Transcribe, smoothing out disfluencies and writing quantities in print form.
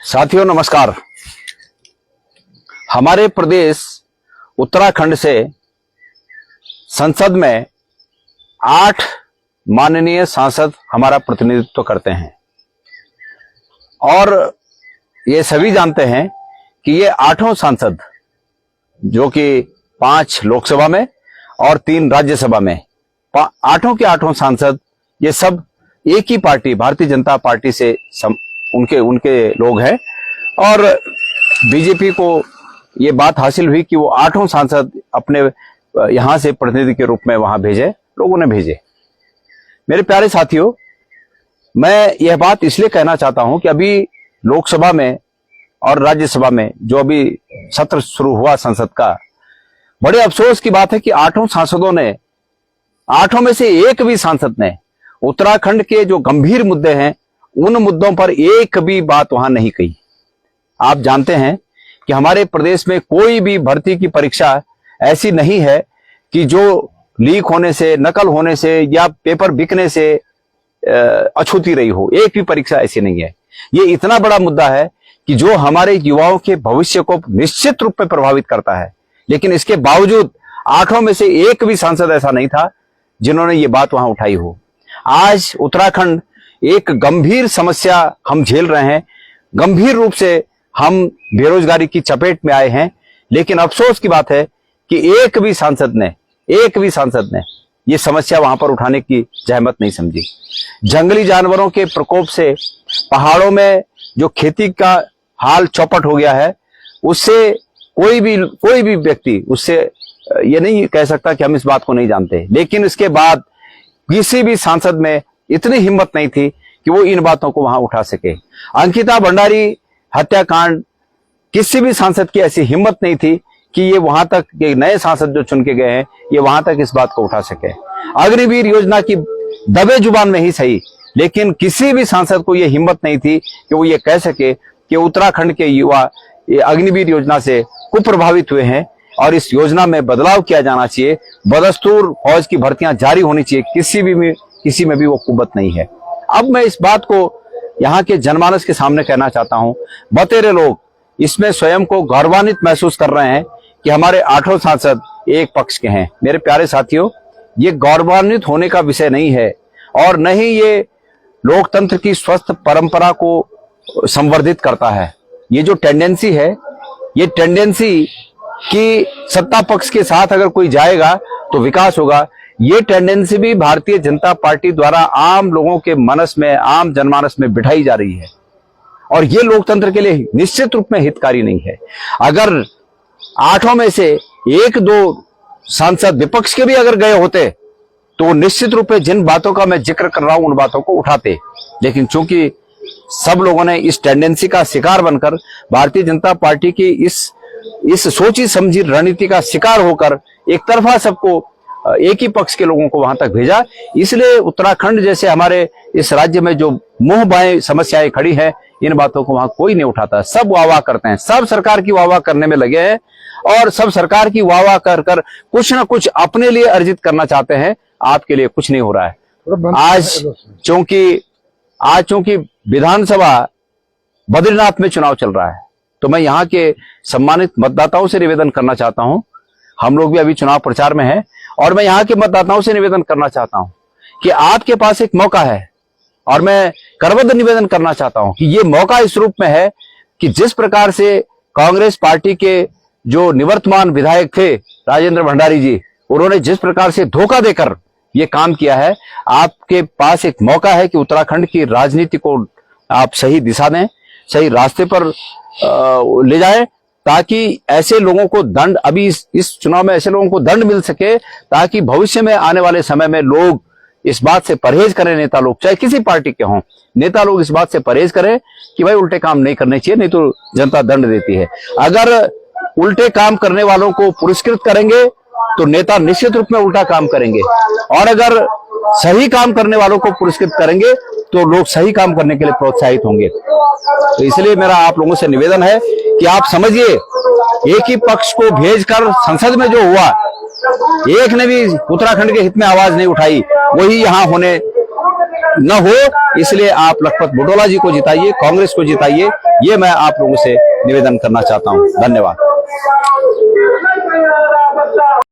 साथियों नमस्कार। हमारे प्रदेश उत्तराखंड से संसद में 8 माननीय सांसद हमारा प्रतिनिधित्व करते हैं और ये सभी जानते हैं कि ये 8 सांसद जो कि 5 लोकसभा में और 3 राज्यसभा में 8 के 8 सांसद ये सब एक ही पार्टी भारतीय जनता पार्टी से उनके लोग हैं और बीजेपी को ये बात हासिल हुई कि वो 8 सांसद अपने यहां से प्रतिनिधि के रूप में वहां भेजे, लोगों ने भेजे। मेरे प्यारे साथियों, मैं यह बात इसलिए कहना चाहता हूं कि अभी लोकसभा में और राज्यसभा में जो अभी सत्र शुरू हुआ संसद का, बड़े अफसोस की बात है कि 8 सांसदों ने 8 में से एक भी सांसद ने उत्तराखंड के जो गंभीर मुद्दे हैं उन मुद्दों पर एक भी बात वहां नहीं कही। आप जानते हैं कि हमारे प्रदेश में कोई भी भर्ती की परीक्षा ऐसी नहीं है कि जो लीक होने से, नकल होने से या पेपर बिकने से अछूती रही हो। एक भी परीक्षा ऐसी नहीं है। ये इतना बड़ा मुद्दा है कि जो हमारे युवाओं के भविष्य को निश्चित रूप में प्रभावित करता है, लेकिन इसके बावजूद 8 में से एक भी सांसद ऐसा नहीं था जिन्होंने ये बात वहां उठाई हो। आज उत्तराखंड एक गंभीर समस्या हम झेल रहे हैं, गंभीर रूप से हम बेरोजगारी की चपेट में आए हैं, लेकिन अफसोस की बात है कि एक भी सांसद ने ये समस्या वहां पर उठाने की जहमत नहीं समझी। जंगली जानवरों के प्रकोप से पहाड़ों में जो खेती का हाल चौपट हो गया है, उससे कोई भी व्यक्ति उससे ये नहीं कह सकता कि हम इस बात को नहीं जानते, लेकिन इसके बाद किसी भी सांसद में इतनी हिम्मत नहीं थी कि वो इन बातों को वहां उठा सके। अंकिता भंडारी हत्याकांड, किसी भी सांसद की ऐसी हिम्मत नहीं थी कि ये वहां तक, ये नए सांसद जो चुन के गए हैं, ये वहां तक इस बात को उठा सके। अग्निवीर योजना की दबे जुबान में ही सही, लेकिन किसी भी सांसद को ये हिम्मत नहीं थी कि वो ये कह सके कि उत्तराखंड के युवा ये अग्निवीर योजना से कुप्रभावित हुए हैं और इस योजना में बदलाव किया जाना चाहिए, बदस्तूर फौज की भर्तियां जारी होनी चाहिए। किसी में भी वो कुव्वत नहीं है। अब मैं इस बात को यहाँ के जनमानस के सामने कहना चाहता हूं। बतेरे लोग इसमें स्वयं को गौरवान्वित महसूस कर रहे हैं कि हमारे 8 सांसद एक पक्ष के हैं। मेरे प्यारे साथियों, ये गौरवान्वित होने का विषय नहीं है और न ही ये लोकतंत्र की स्वस्थ परंपरा को संवर्धित करता है। ये जो टेंडेंसी है, ये टेंडेंसी कि सत्ता पक्ष के साथ अगर कोई जाएगा तो विकास होगा, ये टेंडेंसी भी भारतीय जनता पार्टी द्वारा आम लोगों के मनस में, आम जनमानस में बिठाई जा रही है और ये लोकतंत्र के लिए निश्चित रूप में हितकारी नहीं है। अगर 8 में से 1-2 सांसद विपक्ष के भी अगर गए होते तो निश्चित रूप में जिन बातों का मैं जिक्र कर रहा हूं उन बातों को उठाते, लेकिन चूंकि सब लोगों ने इस टेंडेंसी का शिकार बनकर भारतीय जनता पार्टी की इस सोची समझी रणनीति का शिकार होकर एक तरफा सबको, एक ही पक्ष के लोगों को वहां तक भेजा, इसलिए उत्तराखंड जैसे हमारे इस राज्य में जो मुंह बाएं समस्याएं खड़ी हैं, इन बातों को वहां कोई नहीं उठाता। सब वाह करते हैं, सब सरकार की वाह करने में लगे हैं और सब सरकार की वाह कर कुछ ना कुछ अपने लिए अर्जित करना चाहते हैं। आपके लिए कुछ नहीं हो रहा है। आज चूंकि विधानसभा बद्रीनाथ में चुनाव चल रहा है, तो मैं यहाँ के सम्मानित मतदाताओं से निवेदन करना चाहता हूं। हम लोग भी अभी चुनाव प्रचार में हैं और मैं यहाँ के मतदाताओं से निवेदन करना चाहता हूं कि आपके पास एक मौका है और मैं करबद्ध निवेदन करना चाहता हूं कि ये मौका इस रूप में है कि जिस प्रकार से कांग्रेस पार्टी के जो निवर्तमान विधायक थे राजेंद्र भंडारी जी, उन्होंने जिस प्रकार से धोखा देकर ये काम किया है, आपके पास एक मौका है कि उत्तराखंड की राजनीति को आप सही दिशा दें, सही रास्ते पर ले जाएं, ताकि ऐसे लोगों को दंड, अभी इस चुनाव में ऐसे लोगों को दंड मिल सके, ताकि भविष्य में आने वाले समय में लोग इस बात से परहेज करें, नेता लोग चाहे किसी पार्टी के हों, नेता लोग इस बात से परहेज करें कि भाई उल्टे काम नहीं करने चाहिए, नहीं तो जनता दंड देती है। अगर उल्टे काम करने वालों को पुरस्कृत करेंगे तो नेता निश्चित रूप में उल्टा काम करेंगे और अगर सही काम करने वालों को पुरस्कृत करेंगे तो लोग सही काम करने के लिए प्रोत्साहित होंगे। तो इसलिए मेरा आप लोगों से निवेदन है कि आप समझिए, एक ही पक्ष को भेजकर संसद में जो हुआ, एक ने भी उत्तराखंड के हित में आवाज नहीं उठाई, वही यहाँ होने न हो, इसलिए आप लखपत बुटोला जी को जिताइए, कांग्रेस को जिताइए, ये मैं आप लोगों से निवेदन करना चाहता हूं। धन्यवाद।